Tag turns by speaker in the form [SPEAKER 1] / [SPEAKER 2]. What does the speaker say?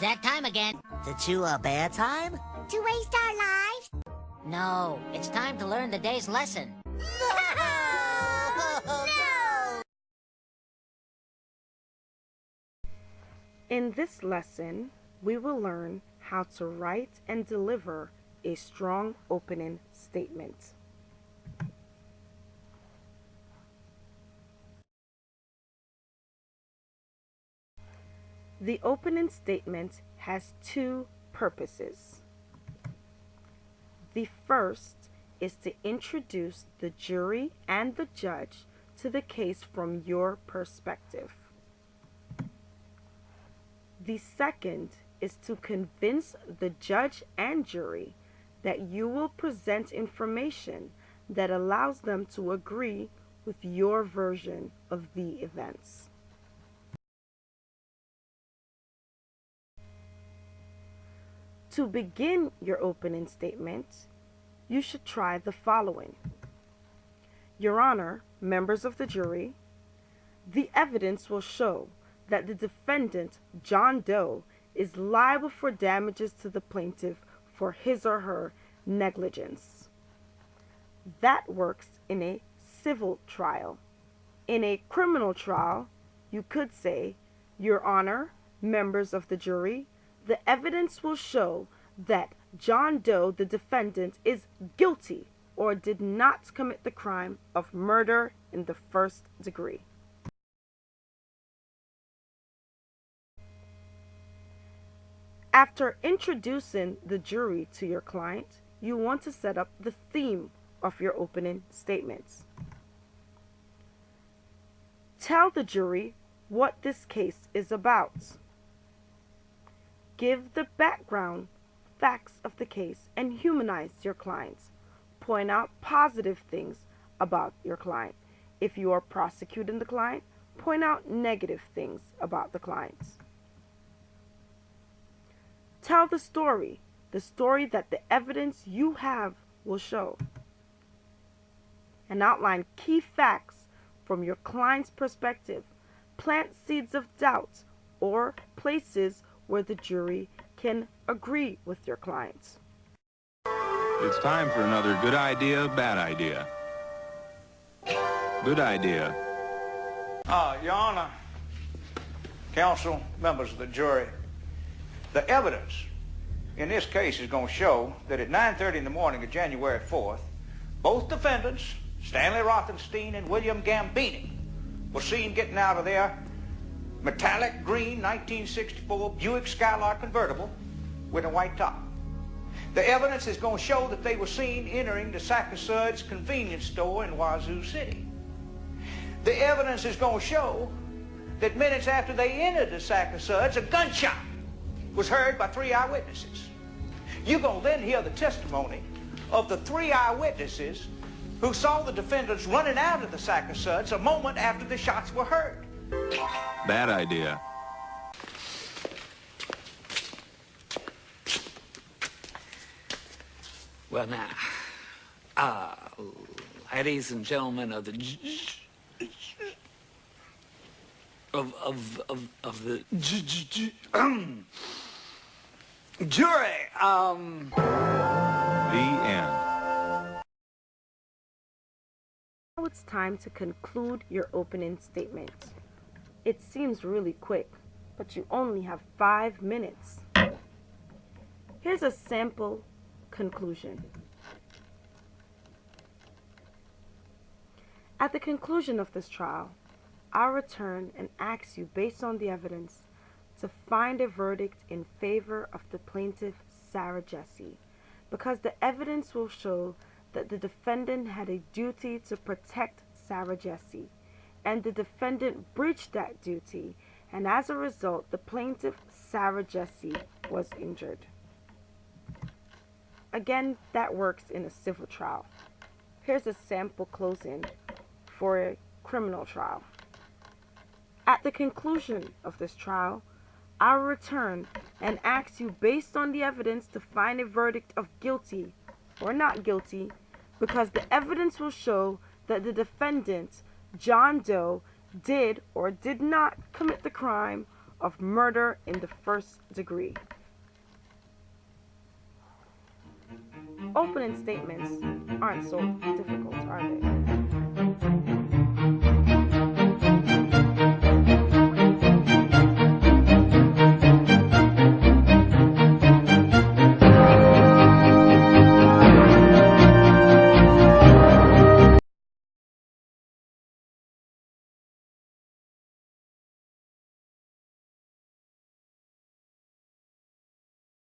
[SPEAKER 1] that time again.
[SPEAKER 2] To chew a bad time?
[SPEAKER 3] To waste our lives?
[SPEAKER 1] No, it's time to learn the day's lesson.
[SPEAKER 3] No!
[SPEAKER 4] In this lesson, we will learn how to write and deliver a strong opening statement. The opening statement has two purposes. The first is to introduce the jury and the judge to the case from your perspective. The second is to convince the judge and jury that you will present information that allows them to agree with your version of the events. To begin your opening statement, you should try the following. Your Honor, members of the jury, the evidence will show that the defendant, John Doe, is liable for damages to the plaintiff for his or her negligence. That works in a civil trial. In a criminal trial, you could say, Your Honor, members of the jury, the evidence will show that John Doe, the defendant, is guilty or did not commit the crime of murder in the first degree. After introducing the jury to your client, you want to set up the theme of your opening statements. Tell the jury what this case is about. Give the background facts of the case and humanize your clients. Point out positive things about your client. If you are prosecuting the client, point out negative things about the clients. Tell the story that the evidence you have will show. And outline key facts from your client's perspective. Plant seeds of doubt or places where the jury can agree with your clients.
[SPEAKER 5] It's time for another good idea, bad idea. Good idea.
[SPEAKER 6] Your Honor, counsel, members of the jury, the evidence in this case is going to show that at 9:30 in the morning of January 4th, both defendants, Stanley Rothenstein and William Gambini, were seen getting out of their metallic green 1964 Buick Skylark convertible with a white top. The evidence is going to show that they were seen entering the Sac-O-Suds convenience store in Wazoo City. The evidence is going to show that minutes after they entered the Sac-O-Suds, a gunshot was heard by 3 eyewitnesses. You're going to then hear the testimony of the 3 eyewitnesses who saw the defendants running out of the Sac-O-Suds a moment after the shots were heard.
[SPEAKER 5] Bad idea.
[SPEAKER 7] Well, now, ladies and gentlemen of the jury,
[SPEAKER 5] The end.
[SPEAKER 4] Now it's time to conclude your opening statement. It seems really quick, but you only have 5 minutes. Here's a sample conclusion. At the conclusion of this trial, I'll return and ask you, based on the evidence, to find a verdict in favor of the plaintiff, Sarah Jesse, because the evidence will show that the defendant had a duty to protect Sarah Jesse, and the defendant breached that duty, and as a result, the plaintiff, Sarah Jesse, was injured. Again, that works in a civil trial. Here's a sample closing for a criminal trial. At the conclusion of this trial, I'll return and ask you, based on the evidence, to find a verdict of guilty or not guilty, because the evidence will show that the defendant, John Doe, did or did not commit the crime of murder in the first degree. Opening statements aren't so difficult, are they?